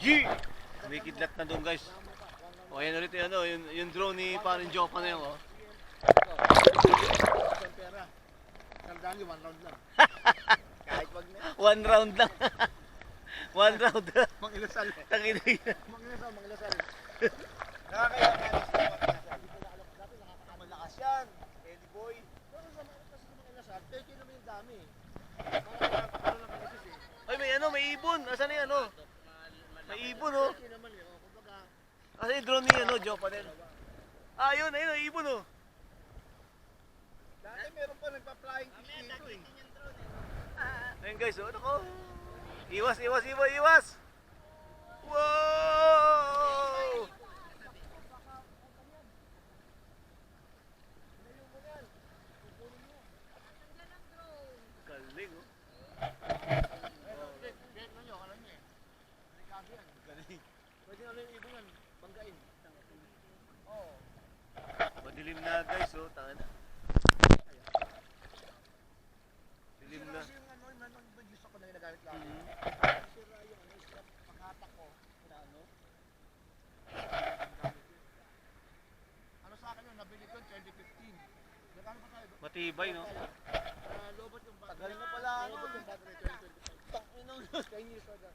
G! May kidlat na doon guys. O ayan ulit yung, ano, yung drone ni Parin Jopa na yun. Oh. Pera. Sandaan nyo, 1 round lang. Kahit wag na. 1 round lang. 1 round. Mang-ilasal. Takinay na. Mang-ilasal, mang-ilasal. Nakakaya ka na sa mang-ilasal. Dati nakakalakas yan. Eddie Boy. Pero sa mang-ilasal, 30 naman yung dami. Parang lang kasi Ay, may ano, may ibon. Asan na yan, ano? May ibon, oh. 30 naman yun. Kumbaga, Asan yung drone ni, ano, Jopa din? Ah, yun, ayun, oh, ibon, oh. dati meron pa nagpa-flying fish dito eh. Ayun guys, oh, nako. Iwas, iwas, iwas, iwas. Wow! Galing, oh. Galing. Pwede nga lang yung ibon banggain. Oo. Madilim na guys, oh, tanga na. Dilim na. Kasi yung ano, yung gusto ko na ginagamit lang. Sira yung ano, strap paghatak ko. Na ano? Ano sa akin yun, nabili ko 2015. Nagkano pa tayo? Matibay, no? Lobot yung battery. Tagal na pala ano. Lobot yung battery 2025. Tangin ng 10 years na.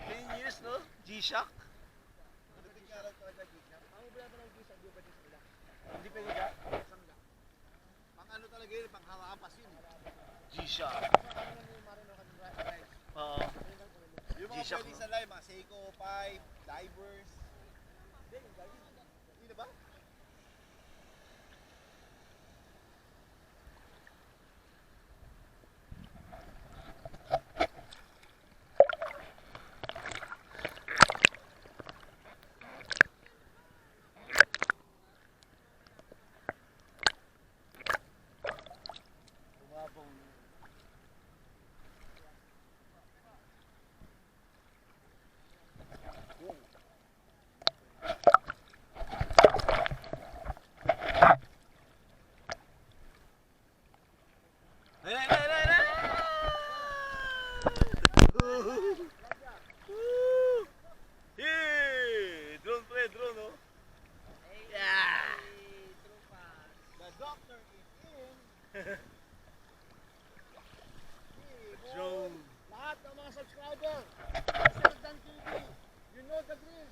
10 years, no? G-Shock. Ang problema ng G-Shock, di ba din sila? Hindi pwede ka? Sangga. Pang ano talaga yun, pang hawapas yun. G-Shock. Sa ano yung marino ka ng rice? Oo. Yung mga G-Shock, pwede no? sa live, mga Seiko 5, divers. Hindi, yung divers. Hindi na ba? Bumabong. Ay, ay, ay, ay, ay! Woo! Yeah! Drone pre, drone, oh. Yeah! The doctor is in. Drone. Lahat ng mga subscriber, Sardan TV, you know the drill.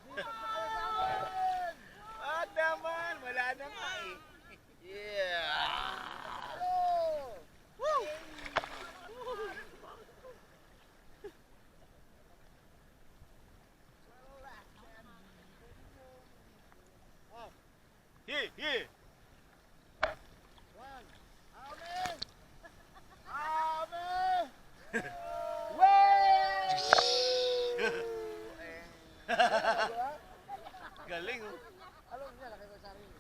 Dito na kayo sa amin! At naman, wala na nga eh. Yeah! Hello! Woo! Oh, Yeah, yeah! one. Amen! Amen! Way! Galing, oh. Alam niya, laki ko sa sarili.